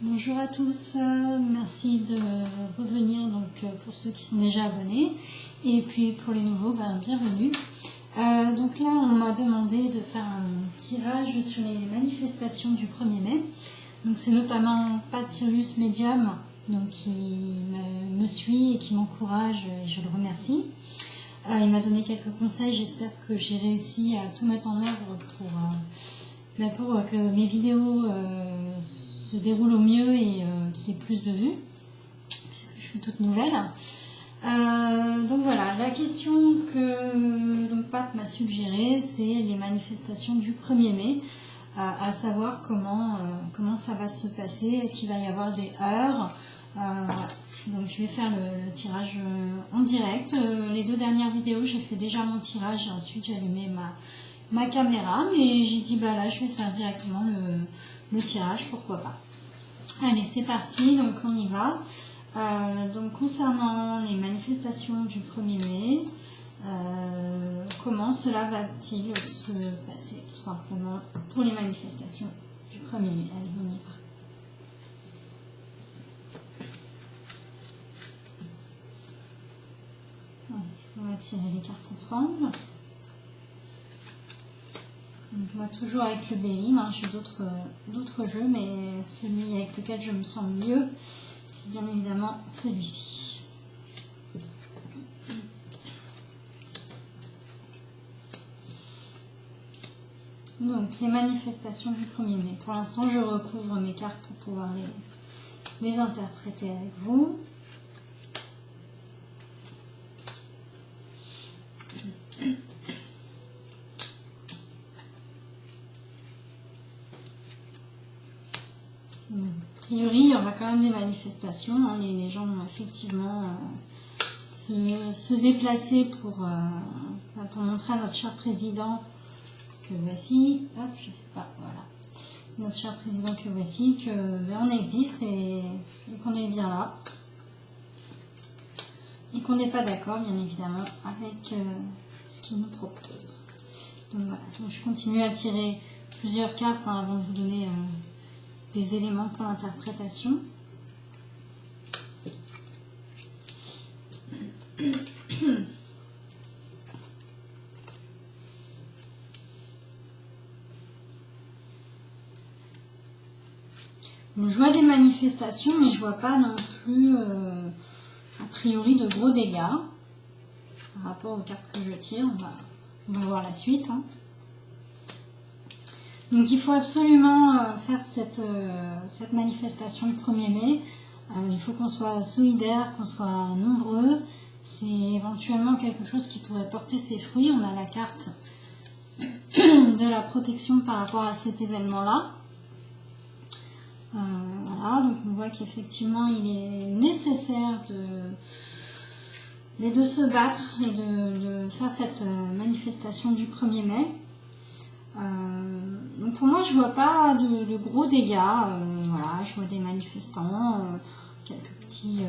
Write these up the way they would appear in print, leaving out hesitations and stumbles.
Bonjour à tous, merci de revenir pour ceux qui sont déjà abonnés et puis pour les nouveaux, bienvenue. Donc là on m'a demandé de faire un tirage sur les manifestations du 1er mai. Donc c'est notamment Pat Sirius Medium qui me suit et qui m'encourage et je le remercie. Il m'a donné quelques conseils, j'espère que j'ai réussi à tout mettre en œuvre pour que mes vidéos se déroulent au mieux et qu'il y ait plus de vues, puisque je suis toute nouvelle. Donc voilà, la question que Pat m'a suggérée, c'est les manifestations du 1er mai, à savoir comment ça va se passer, est-ce qu'il va y avoir des heures, voilà. Donc je vais faire le tirage en direct. Les 2 dernières vidéos, j'ai fait déjà mon tirage et ensuite j'ai allumé ma caméra, mais j'ai dit là je vais faire directement le tirage, pourquoi pas. Allez, c'est parti, donc on y va. Donc concernant les manifestations du 1er mai, comment cela va-t-il se passer tout simplement pour les manifestations du 1er mai. Allez, on y va. On va tirer les cartes ensemble. Donc là, toujours avec le Béline, j'ai d'autres jeux, mais celui avec lequel je me sens mieux, c'est bien évidemment celui-ci. Donc les manifestations du 1er mai. Pour l'instant, je recouvre mes cartes pour pouvoir les interpréter avec vous. A priori, il y aura quand même des manifestations. Les gens vont effectivement se déplacer pour montrer à notre cher président que voici, hop, je sais pas, voilà, notre cher président que voici, on existe et qu'on est bien là. Et qu'on n'est pas d'accord, bien évidemment, avec ce qu'il nous propose. Donc voilà, donc je continue à tirer plusieurs cartes avant de vous donner des éléments pour l'interprétation. Donc, je vois des manifestations, mais je vois pas non plus a priori de gros dégâts par rapport aux cartes que je tire. On va voir la suite. Donc il faut absolument faire cette manifestation le 1er mai. Il faut qu'on soit solidaire, qu'on soit nombreux. C'est éventuellement quelque chose qui pourrait porter ses fruits. On a la carte de la protection par rapport à cet événement-là. Voilà, donc on voit qu'effectivement il est nécessaire de se battre et de faire cette manifestation du 1er mai. Donc pour moi je vois pas de gros dégâts, voilà, je vois des manifestants, quelques petits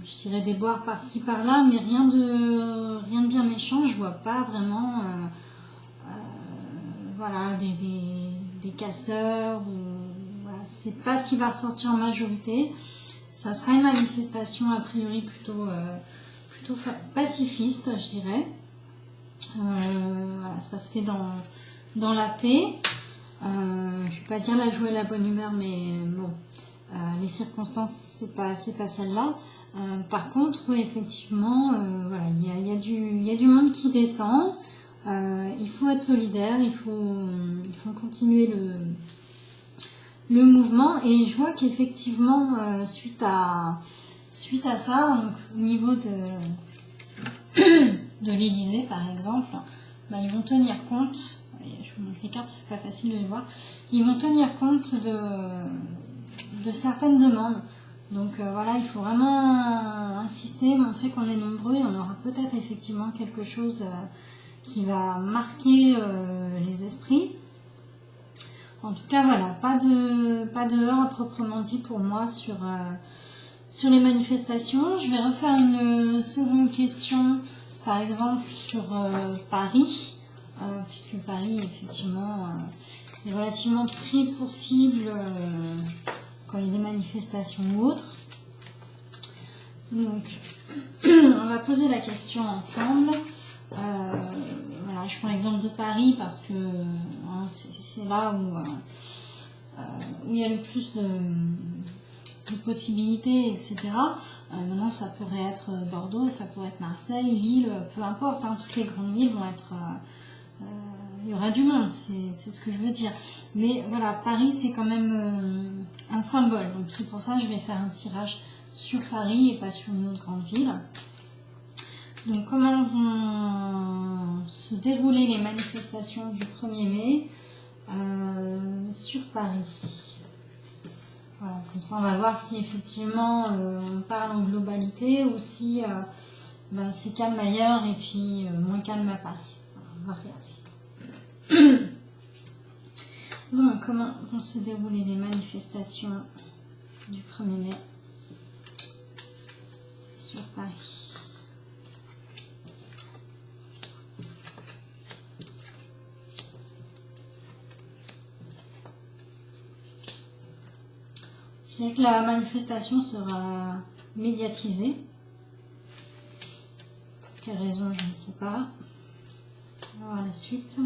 je dirais déboires par-ci par-là, mais rien de bien méchant. Je vois pas vraiment voilà, des casseurs, voilà, c'est pas ce qui va ressortir en majorité. Ça sera une manifestation a priori plutôt pacifiste, je dirais. Voilà, ça se fait dans la paix. Je vais pas dire la joie et la bonne humeur, mais bon, les circonstances c'est pas celle-là. Par contre, oui, effectivement, voilà, il y a du monde qui descend. Il faut être solidaire, il faut continuer le mouvement, et je vois qu'effectivement suite à ça, donc, au niveau de l'Élysée par exemple, ils vont tenir compte, je vous montre les cartes, c'est pas facile de les voir, ils vont tenir compte de certaines demandes. Donc voilà, il faut vraiment insister, montrer qu'on est nombreux, et on aura peut-être effectivement quelque chose qui va marquer les esprits. En tout cas, voilà, pas de heurts à proprement dit pour moi sur les manifestations. Je vais refaire une seconde question, par exemple sur Paris, puisque Paris, effectivement, est relativement pris pour cible quand il y a des manifestations ou autres. Donc, on va poser la question ensemble. Voilà, je prends l'exemple de Paris parce que hein, c'est là où il y a le plus de possibilités, etc. Maintenant, ça pourrait être Bordeaux, ça pourrait être Marseille, Lille, peu importe. Hein, toutes les grandes villes vont être... il y aura du monde, c'est ce que je veux dire. Mais voilà, Paris, c'est quand même un symbole. Donc c'est pour ça que je vais faire un tirage sur Paris et pas sur une autre grande ville. Donc comment vont se dérouler les manifestations du 1er mai sur Paris? Voilà, comme ça on va voir si effectivement on parle en globalité ou si c'est calme ailleurs et puis moins calme à Paris. Voilà, on va regarder. Donc comment vont se dérouler les manifestations du 1er mai sur Paris? Je dirais que la manifestation sera médiatisée. Pour quelle raison, je ne sais pas. On va voir la suite.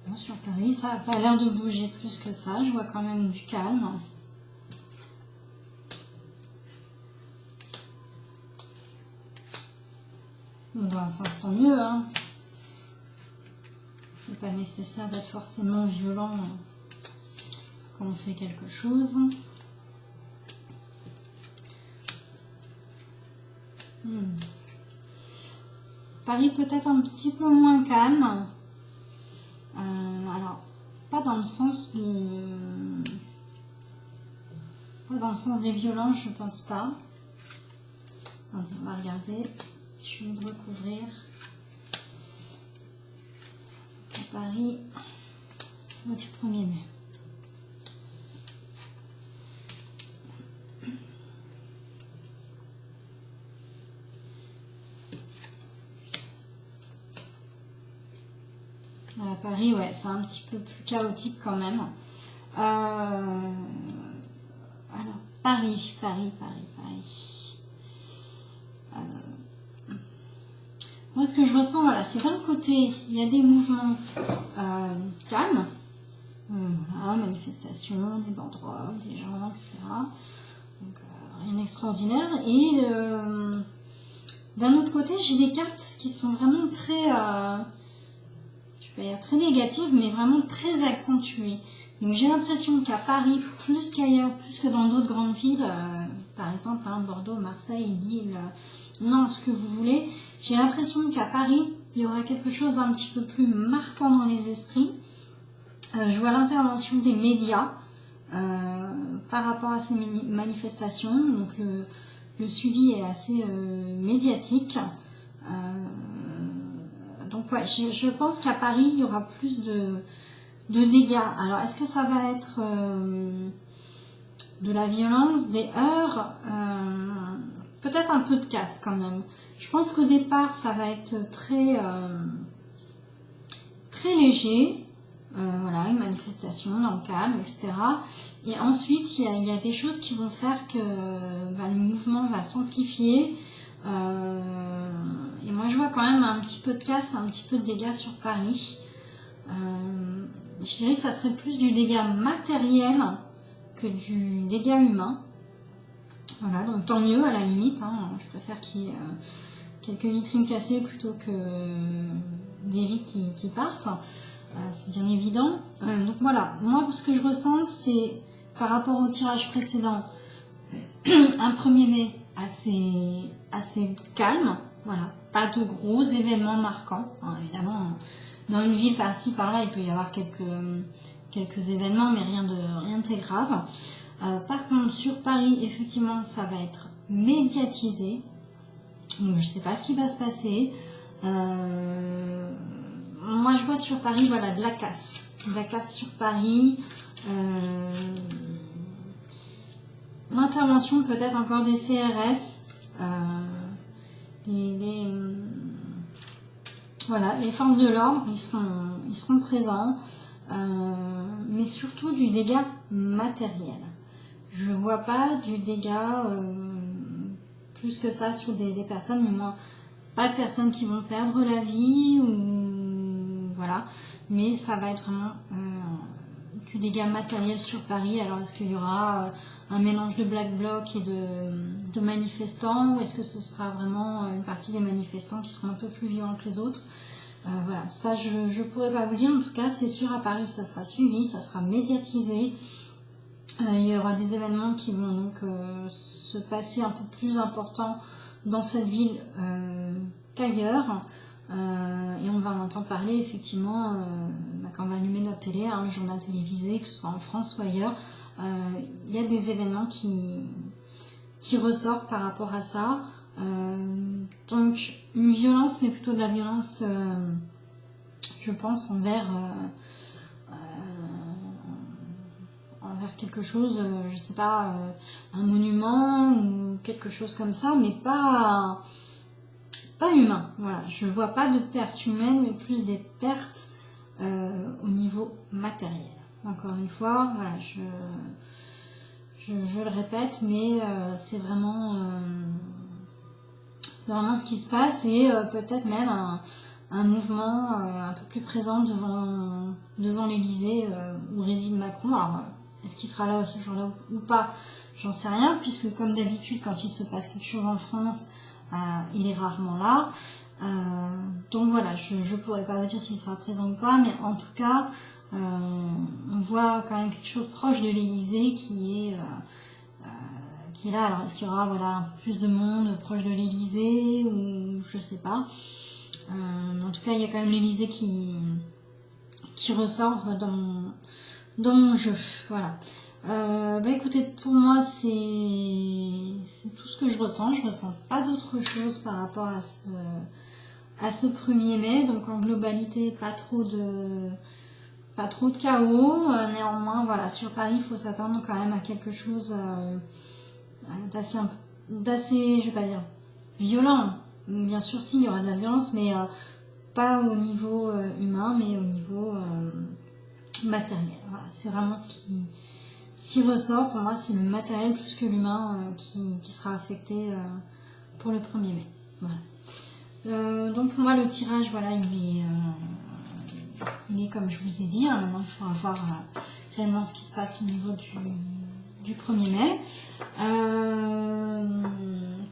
Bon, sur Paris, ça n'a pas l'air de bouger plus que ça. Je vois quand même du calme. Bon, dans un sens, tant mieux, hein. Il n'est pas nécessaire d'être forcément violent quand on fait quelque chose. Paris peut-être un petit peu moins calme. Alors, pas dans le sens des violences, je pense pas. Attendez, on va regarder. Je vais de recouvrir. Paris du 1er mai. À Paris, ouais, c'est un petit peu plus chaotique quand même. Alors, Paris. Moi, ce que je ressens, voilà, c'est d'un côté, il y a des mouvements calmes, voilà, manifestations, des banderoles, des gens, etc. Donc, rien d'extraordinaire. Et d'un autre côté, j'ai des cartes qui sont vraiment très, je vais pas dire très négatives, mais vraiment très accentuées. Donc, j'ai l'impression qu'à Paris, plus qu'ailleurs, plus que dans d'autres grandes villes, par exemple, hein, Bordeaux, Marseille, Lille, non, ce que vous voulez, j'ai l'impression qu'à Paris, il y aura quelque chose d'un petit peu plus marquant dans les esprits. Je vois l'intervention des médias par rapport à ces manifestations. Donc le suivi est assez médiatique. Donc ouais, je pense qu'à Paris, il y aura plus de dégâts. Alors, est-ce que ça va être de la violence, des heurts, peut-être un peu de casse quand même. Je pense qu'au départ, ça va être très léger. Voilà, une manifestation dans le calme, etc. Et ensuite, il y a des choses qui vont faire que le mouvement va s'amplifier. Et moi, je vois quand même un petit peu de casse, un petit peu de dégâts sur Paris. Je dirais que ça serait plus du dégât matériel que du dégât humain. Voilà, donc tant mieux à la limite. Hein. Je préfère qu'il y ait quelques vitrines cassées plutôt que des vies qui partent. C'est bien évident. Donc voilà, moi ce que je ressens, c'est par rapport au tirage précédent, un 1er mai assez calme. Voilà, pas de gros événements marquants. Hein, évidemment, dans une ville par-ci par-là, il peut y avoir quelques événements, mais rien de très grave. Par contre, sur Paris, effectivement, ça va être médiatisé. Donc, je ne sais pas ce qui va se passer. Moi, je vois sur Paris, voilà, de la casse. De la casse sur Paris. L'intervention peut-être encore des CRS. Voilà, les forces de l'ordre, ils seront présents, mais surtout du dégât matériel. Je vois pas du dégât plus que ça sur des personnes, mais moi, pas de personnes qui vont perdre la vie, ou voilà, mais ça va être vraiment du dégât matériel sur Paris. Alors est-ce qu'il y aura un mélange de Black Bloc et de manifestants, ou est-ce que ce sera vraiment une partie des manifestants qui seront un peu plus violents que les autres? Voilà, ça je pourrais pas vous dire. En tout cas, c'est sûr, à Paris ça sera suivi, ça sera médiatisé. Il y aura des événements qui vont donc se passer un peu plus importants dans cette ville qu'ailleurs. Et on va en entendre parler effectivement quand on va allumer notre télé, le journal télévisé, que ce soit en France ou ailleurs. Il y a des événements qui ressortent par rapport à ça. Donc une violence, mais plutôt de la violence, je pense, envers quelque chose, je sais pas, un monument ou quelque chose comme ça, mais pas humain. Voilà, je vois pas de pertes humaines, mais plus des pertes au niveau matériel. Encore une fois, voilà, je le répète, mais c'est vraiment ce qui se passe, et peut-être même un mouvement un peu plus présent devant l'Elysée où réside Macron. Alors, est-ce qu'il sera là ce jour-là ou pas? J'en sais rien, puisque comme d'habitude, quand il se passe quelque chose en France, il est rarement là. Donc voilà, je pourrais pas vous dire s'il sera présent ou pas, mais en tout cas, on voit quand même quelque chose proche de l'Elysée qui est là. Alors est-ce qu'il y aura un peu plus de monde proche de l'Elysée, ou je sais pas. En tout cas, il y a quand même l'Elysée qui ressort dans mon jeu. Voilà. Écoutez, pour moi, c'est tout ce que je ressens. Je ressens pas d'autre chose par rapport à ce 1er mai. Donc en globalité, pas trop de chaos. Néanmoins, voilà, sur Paris, il faut s'attendre quand même à quelque chose d'assez, je vais pas dire violent. Bien sûr, si, il y aura de la violence, mais pas au niveau humain, mais au niveau matériel. Voilà, c'est vraiment ce qui ressort. Pour moi, c'est le matériel plus que l'humain qui sera affecté pour le 1er mai. Voilà. Donc pour moi, le tirage, voilà, il est comme je vous ai dit. Maintenant, il faut voir réellement ce qui se passe au niveau du 1er mai.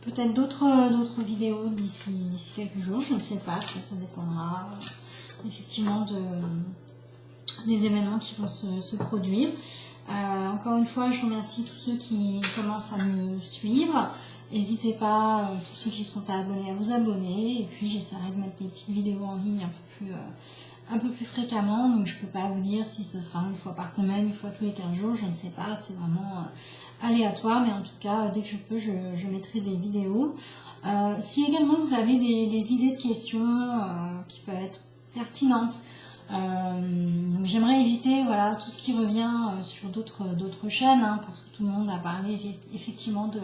Peut-être d'autres vidéos d'ici quelques jours, je ne sais pas. Après, ça dépendra effectivement des événements qui vont se produire. Encore une fois, je remercie tous ceux qui commencent à me suivre. N'hésitez pas, tous ceux qui ne sont pas abonnés, à vous abonner. Et puis j'essaierai de mettre des petites vidéos en ligne un peu plus fréquemment. Donc je ne peux pas vous dire si ce sera une fois par semaine, une fois tous les 15 jours, je ne sais pas. C'est vraiment aléatoire, mais en tout cas, dès que je peux, je mettrai des vidéos. Si également vous avez des idées de questions qui peuvent être pertinentes, donc j'aimerais éviter tout ce qui revient sur d'autres chaînes, parce que tout le monde a parlé effectivement de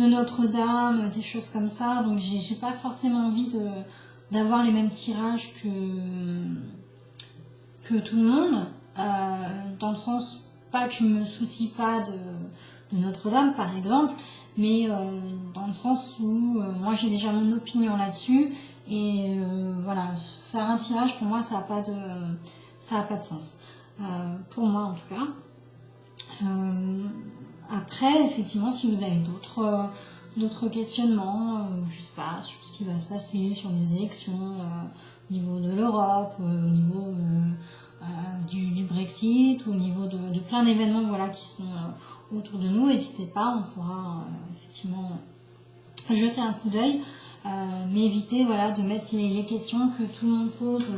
Notre-Dame, des choses comme ça. Donc j'ai pas forcément envie d'avoir les mêmes tirages que tout le monde, dans le sens, pas que je me soucie pas de Notre-Dame par exemple, mais dans le sens où moi j'ai déjà mon opinion là-dessus, et voilà, faire un tirage pour moi ça a pas de sens, pour moi en tout cas. Après, effectivement, si vous avez d'autres questionnements, je sais pas, sur ce qui va se passer, sur les élections, au niveau de l'Europe, au niveau du Brexit, au niveau de plein d'événements qui sont autour de nous, n'hésitez pas, on pourra effectivement jeter un coup d'œil, mais évitez de mettre les questions que tout le monde pose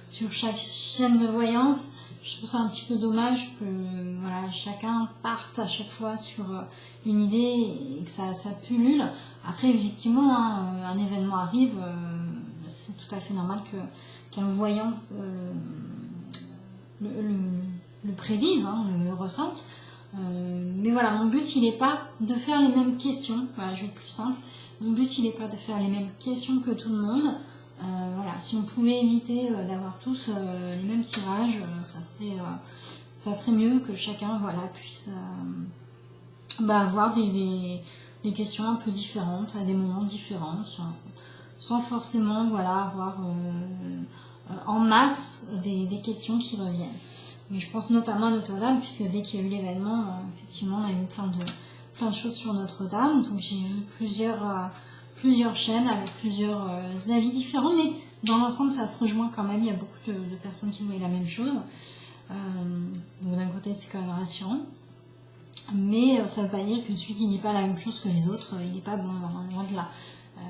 sur chaque chaîne de voyance. Je trouve ça un petit peu dommage que chacun parte à chaque fois sur une idée et que ça pullule. Après, effectivement, un événement arrive, c'est tout à fait normal qu'un voyant le prédise, le ressente. Mais voilà, mon but, il n'est pas de faire les mêmes questions. Voilà, je vais être plus simple. Mon but, il n'est pas de faire les mêmes questions que tout le monde. Voilà, si on pouvait éviter d'avoir tous les mêmes tirages, ça serait mieux que chacun voilà, puisse avoir des questions un peu différentes, à des moments différents, sans forcément voilà, avoir en masse des questions qui reviennent. Mais je pense notamment à Notre-Dame, puisque dès qu'il y a eu l'événement, effectivement, on a eu plein de choses sur Notre-Dame. Donc j'ai vu plusieurs chaînes avec plusieurs avis différents, mais dans l'ensemble, ça se rejoint quand même. Il y a beaucoup de personnes qui voient la même chose. Donc d'un côté, c'est quand même rassurant. Mais ça ne veut pas dire que celui qui ne dit pas la même chose que les autres, il n'est pas bon, loin de là.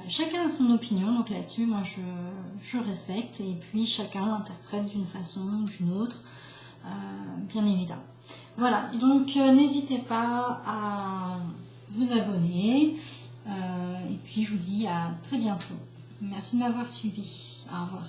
Chacun a son opinion, donc là-dessus, moi, je respecte. Et puis, chacun l'interprète d'une façon ou d'une autre. Bien évidemment. Voilà, donc n'hésitez pas à vous abonner et puis je vous dis à très bientôt. Merci de m'avoir suivi. Au revoir.